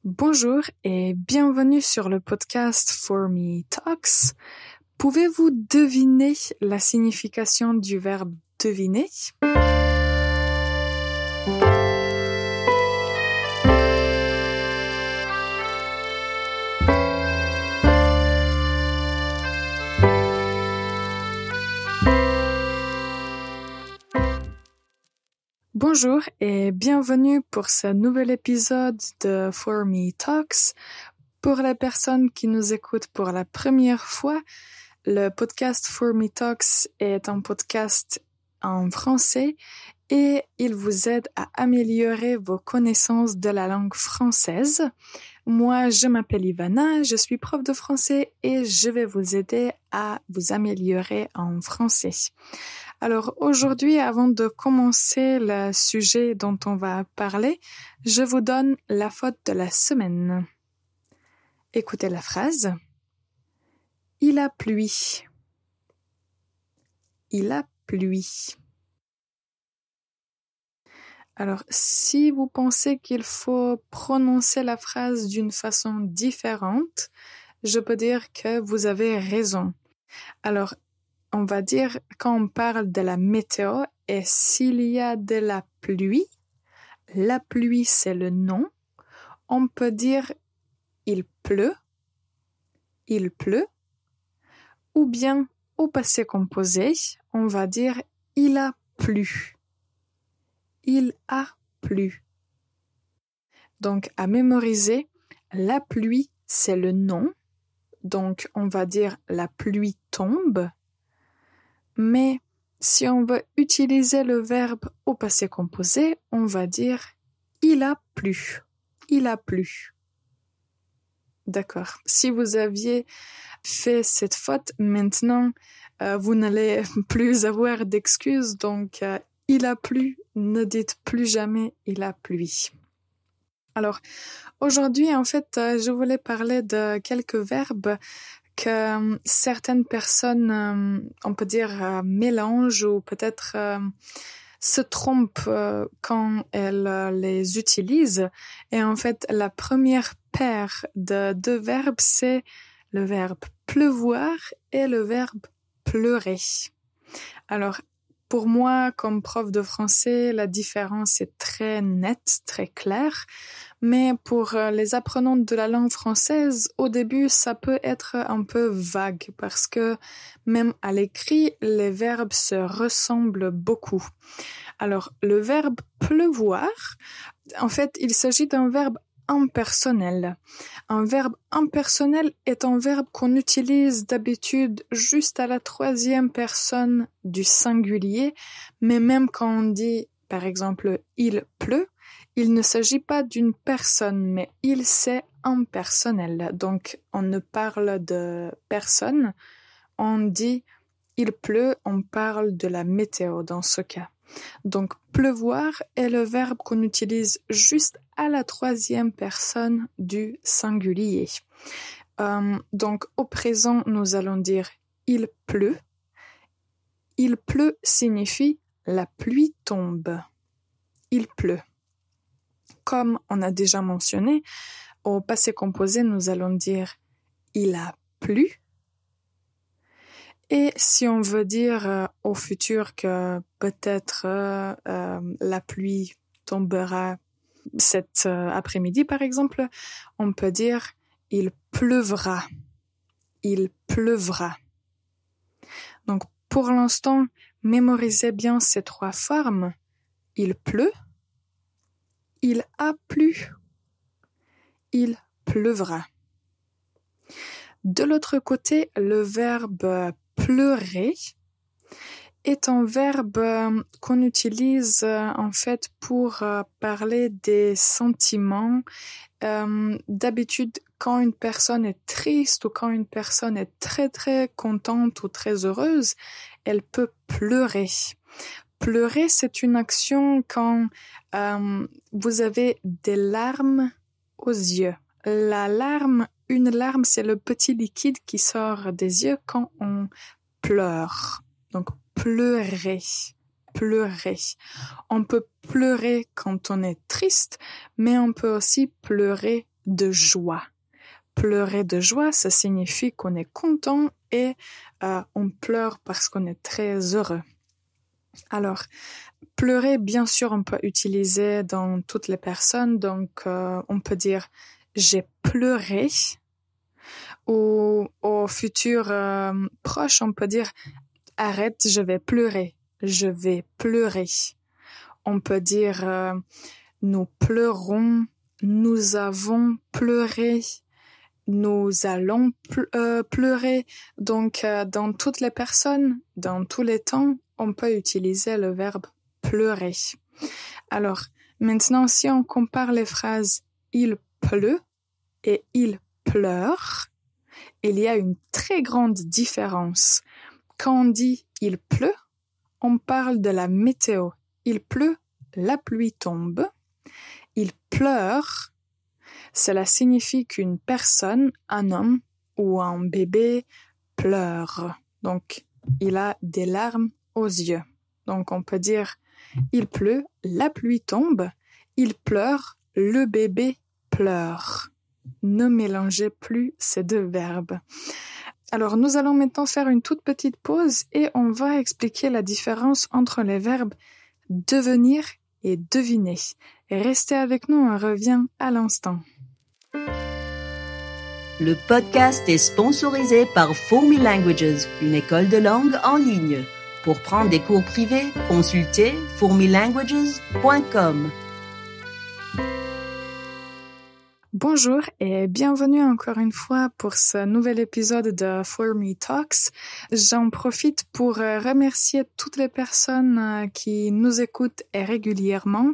Bonjour et bienvenue sur le podcast For Me Talks. Pouvez-vous deviner la signification du verbe deviner? Bonjour et bienvenue pour ce nouvel épisode de For Me Talks. Pour les personnes qui nous écoutent pour la première fois, le podcast For Me Talks est un podcast en français et il vous aide à améliorer vos connaissances de la langue française. Moi, je m'appelle Ivana, je suis prof de français et je vais vous aider à vous améliorer en français. Alors aujourd'hui, avant de commencer le sujet dont on va parler, je vous donne la faute de la semaine. Écoutez la phrase. Il a plu. Il a plu. Alors, si vous pensez qu'il faut prononcer la phrase d'une façon différente, je peux dire que vous avez raison. Alors, on va dire quand on parle de la météo et s'il y a de la pluie c'est le nom, on peut dire il pleut, ou bien au passé composé, on va dire il a plu. Il a plu. Donc, à mémoriser, la pluie, c'est le nom. Donc, on va dire la pluie tombe. Mais si on veut utiliser le verbe au passé composé, on va dire il a plu. Il a plu. D'accord. Si vous aviez fait cette faute, maintenant, vous n'allez plus avoir d'excuses. Donc, il a plu. Ne dites plus jamais il a plu. Alors, aujourd'hui, en fait, je voulais parler de quelques verbes que certaines personnes, on peut dire, mélangent ou peut-être se trompent quand elles les utilisent. Et en fait, la première paire de deux verbes, c'est le verbe pleuvoir et le verbe pleurer. Alors, pour moi, comme prof de français, la différence est très nette, très claire. Mais pour les apprenants de la langue française, au début, ça peut être un peu vague parce que même à l'écrit, les verbes se ressemblent beaucoup. Alors, le verbe pleuvoir, en fait, il s'agit d'un verbe impersonnel. Un verbe impersonnel est un verbe qu'on utilise d'habitude juste à la troisième personne du singulier, mais même quand on dit, par exemple, il pleut, il ne s'agit pas d'une personne, mais il c'est impersonnel. Donc, on ne parle de personne, on dit il pleut, on parle de la météo dans ce cas. Donc, pleuvoir est le verbe qu'on utilise juste à la troisième personne du singulier. Donc, au présent, nous allons dire il pleut. Il pleut signifie la pluie tombe. Il pleut. Comme on a déjà mentionné, au passé composé, nous allons dire il a plu. Et si on veut dire au futur que peut-être la pluie tombera cet après-midi, par exemple, on peut dire il pleuvra. Il pleuvra. Donc, pour l'instant, mémorisez bien ces trois formes. Il pleut. Il a plu. Il pleuvra. De l'autre côté, le verbe pleurer est un verbe qu'on utilise en fait pour parler des sentiments. D'habitude, quand une personne est triste ou quand une personne est très très contente ou très heureuse, elle peut pleurer. Pleurer, c'est une action quand vous avez des larmes aux yeux. Une larme, c'est le petit liquide qui sort des yeux quand on pleure. Donc, pleurer. On peut pleurer quand on est triste, mais on peut aussi pleurer de joie. Pleurer de joie, ça signifie qu'on est content et on pleure parce qu'on est très heureux. Alors, pleurer, bien sûr, on peut utiliser dans toutes les personnes. Donc, on peut dire « j'ai pleuré » ou au futur proche, on peut dire « arrête, je vais pleurer ». Je vais pleurer. On peut dire nous pleurons, nous avons pleuré, nous allons pleurer. Donc, dans toutes les personnes, dans tous les temps, on peut utiliser le verbe pleurer. Alors, maintenant, si on compare les phrases « il pleut » et « il pleure », il y a une très grande différence. Quand on dit « il pleut », on parle de la météo. Il pleut, la pluie tombe. Il pleure, cela signifie qu'une personne, un homme ou un bébé pleure. Donc, il a des larmes aux yeux. Donc, on peut dire il pleut, la pluie tombe. Il pleure, le bébé pleure. Ne mélangez plus ces deux verbes. Alors, nous allons maintenant faire une toute petite pause et on va expliquer la différence entre les verbes devenir et deviner. Restez avec nous, on revient à l'instant. Le podcast est sponsorisé par Fourmi Languages, une école de langue en ligne. Pour prendre des cours privés, consultez fourmilanguages.com. Bonjour et bienvenue encore une fois pour ce nouvel épisode de Fourmi Talks. J'en profite pour remercier toutes les personnes qui nous écoutent régulièrement.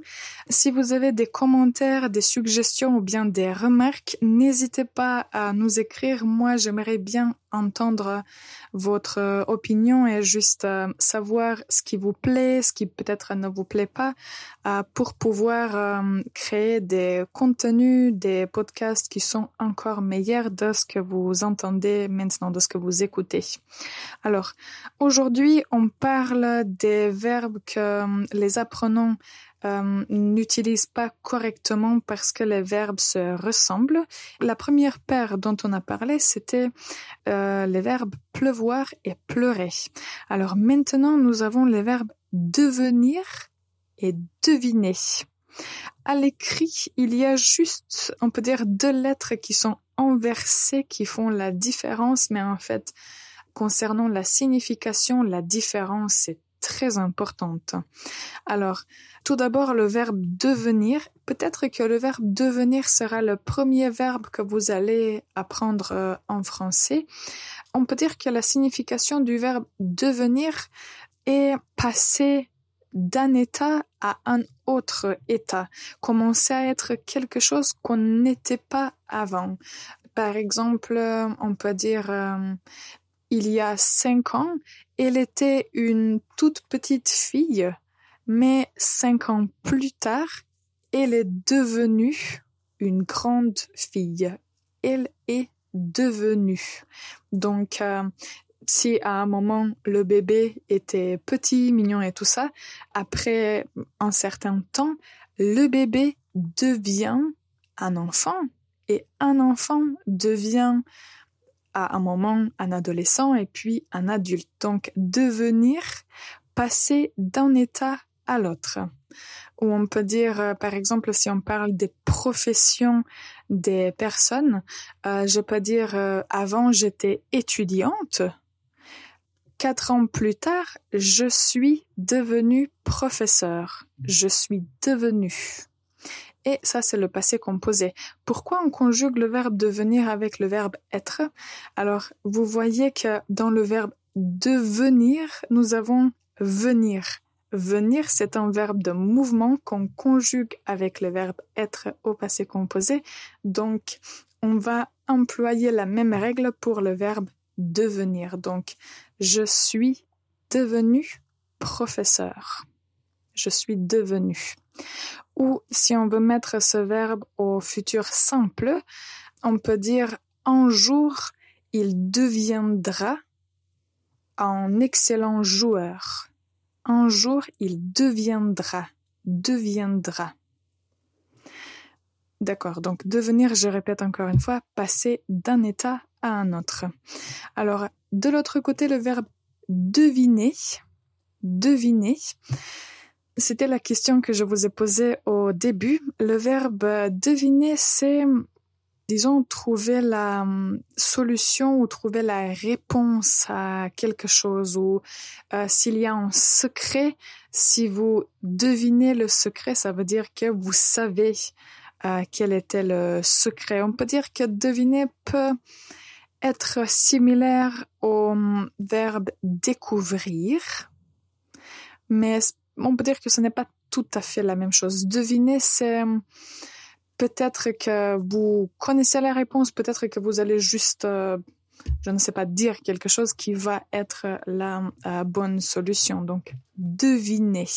Si vous avez des commentaires, des suggestions ou bien des remarques, n'hésitez pas à nous écrire. Moi, j'aimerais bien entendre votre opinion et juste savoir ce qui vous plaît, ce qui peut-être ne vous plaît pas, pour pouvoir créer des contenus, des podcasts qui sont encore meilleurs de ce que vous entendez maintenant, de ce que vous écoutez. Alors, aujourd'hui, on parle des verbes que les apprenants n'utilisent pas correctement parce que les verbes se ressemblent. La première paire dont on a parlé, c'était les verbes pleuvoir et pleurer. Alors maintenant, nous avons les verbes devenir et deviner. À l'écrit, il y a juste, on peut dire, 2 lettres qui sont inversées, qui font la différence, mais en fait, concernant la signification, la différence est très importante. Alors, tout d'abord, le verbe devenir. Peut-être que le verbe devenir sera le premier verbe que vous allez apprendre en français. On peut dire que la signification du verbe devenir est passer d'un état à un autre état, commencer à être quelque chose qu'on n'était pas avant. Par exemple, on peut dire il y a 5 ans, elle était une toute petite fille, mais 5 ans plus tard, elle est devenue une grande fille. Elle est devenue. Donc, si à un moment le bébé était petit, mignon et tout ça, après un certain temps, le bébé devient un enfant et un enfant devient à un moment un adolescent et puis un adulte. Donc devenir, passer d'un état à l'autre. Ou on peut dire, par exemple, si on parle des professions des personnes, je peux dire avant j'étais étudiante. 4 ans plus tard, je suis devenue professeur. Je suis devenue. Et ça, c'est le passé composé. Pourquoi on conjugue le verbe devenir avec le verbe être? Alors, vous voyez que dans le verbe devenir, nous avons venir. Venir, c'est un verbe de mouvement qu'on conjugue avec le verbe être au passé composé. Donc, on va employer la même règle pour le verbe devenir. Donc, je suis devenu professeur. Je suis devenu. Ou si on veut mettre ce verbe au futur simple, on peut dire un jour il deviendra un excellent joueur. Un jour il deviendra. D'accord, donc devenir, je répète encore une fois, passer d'un état à un autre. Alors, de l'autre côté, le verbe deviner, c'était la question que je vous ai posée au début. Le verbe deviner, c'est, disons, trouver la solution ou trouver la réponse à quelque chose, ou s'il y a un secret, si vous devinez le secret, ça veut dire que vous savez quel était le secret. On peut dire que deviner peut être similaire au verbe découvrir, mais on peut dire que ce n'est pas tout à fait la même chose. Deviner, c'est peut-être que vous connaissez la réponse, peut-être que vous allez juste, je ne sais pas, dire quelque chose qui va être la bonne solution. Donc, deviner.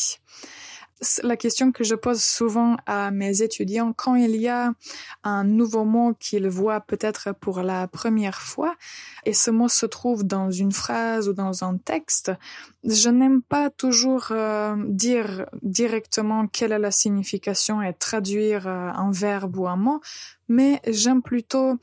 La question que je pose souvent à mes étudiants, quand il y a un nouveau mot qu'ils voient peut-être pour la première fois, et ce mot se trouve dans une phrase ou dans un texte, je n'aime pas toujours dire directement quelle est la signification et traduire un verbe ou un mot, mais j'aime plutôt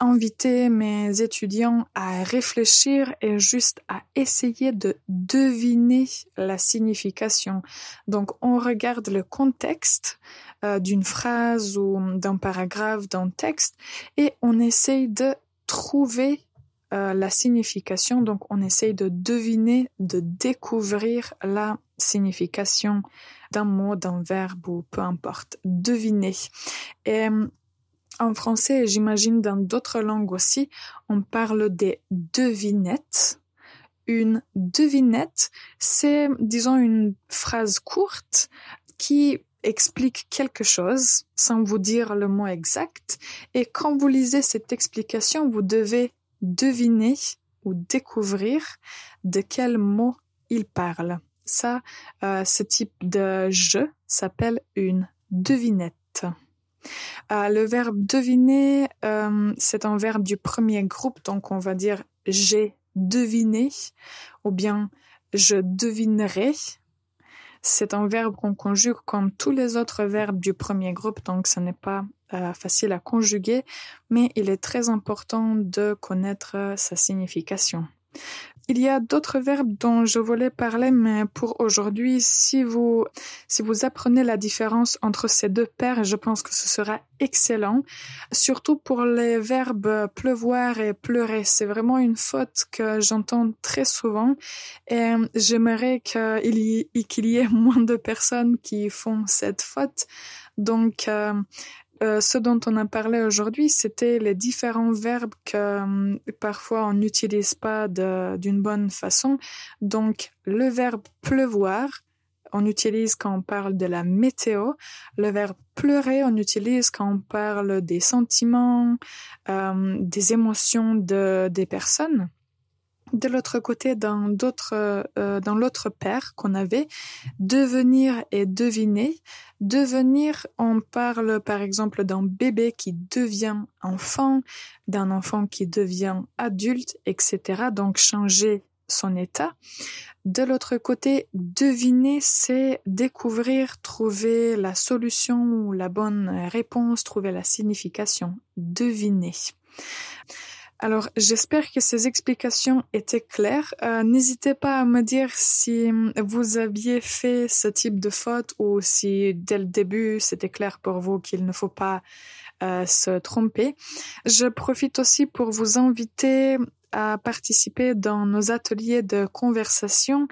inviter mes étudiants à réfléchir et juste à essayer de deviner la signification. Donc, on regarde le contexte d'une phrase ou d'un paragraphe, d'un texte, et on essaye de trouver la signification. Donc, on essaye de deviner, de découvrir la signification d'un mot, d'un verbe ou peu importe. Deviner. Et en français, et j'imagine dans d'autres langues aussi, on parle des devinettes. Une devinette, c'est, disons, une phrase courte qui explique quelque chose sans vous dire le mot exact. Et quand vous lisez cette explication, vous devez deviner ou découvrir de quel mot il parle. Ça, ce type de jeu s'appelle une devinette. Le verbe deviner, c'est un verbe du premier groupe, donc on va dire j'ai deviné ou bien je devinerai. C'est un verbe qu'on conjugue comme tous les autres verbes du premier groupe, donc ce n'est pas facile à conjuguer, mais il est très important de connaître sa signification. Il y a d'autres verbes dont je voulais parler, mais pour aujourd'hui, si vous apprenez la différence entre ces deux paires, je pense que ce sera excellent. Surtout pour les verbes pleuvoir et pleurer. C'est vraiment une faute que j'entends très souvent et j'aimerais qu'il y ait moins de personnes qui font cette faute. Donc, ce dont on a parlé aujourd'hui, c'était les différents verbes que parfois on n'utilise pas d'une bonne façon. Donc, le verbe pleuvoir, on utilise quand on parle de la météo. Le verbe pleurer, on utilise quand on parle des sentiments, des émotions des personnes. De l'autre côté, dans l'autre paire qu'on avait, devenir et deviner. Devenir, on parle par exemple d'un bébé qui devient enfant, d'un enfant qui devient adulte, etc. Donc changer son état. De l'autre côté, deviner, c'est découvrir, trouver la solution ou la bonne réponse, trouver la signification. Deviner. Alors, j'espère que ces explications étaient claires. N'hésitez pas à me dire si vous aviez fait ce type de faute ou si dès le début c'était clair pour vous qu'il ne faut pas se tromper. Je profite aussi pour vous inviter à participer dans nos ateliers de conversation.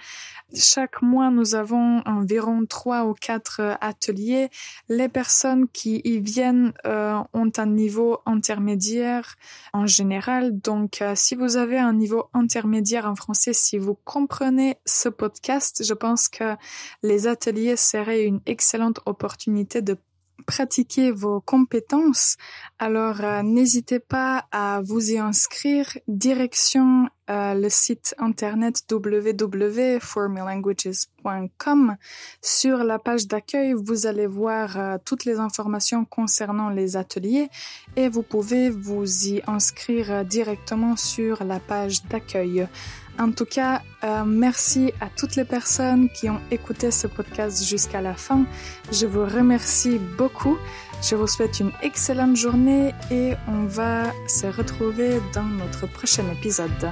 Chaque mois, nous avons environ 3 ou 4 ateliers. Les personnes qui y viennent ont un niveau intermédiaire en général. Donc, si vous avez un niveau intermédiaire en français, si vous comprenez ce podcast, je pense que les ateliers seraient une excellente opportunité de pratiquer vos compétences. Alors, n'hésitez pas à vous y inscrire. Direction le site internet www.formilanguages.com. Sur la page d'accueil, vous allez voir toutes les informations concernant les ateliers et vous pouvez vous y inscrire directement sur la page d'accueil. En tout cas, merci à toutes les personnes qui ont écouté ce podcast jusqu'à la fin. Je vous remercie beaucoup. Je vous souhaite une excellente journée et on va se retrouver dans notre prochain épisode.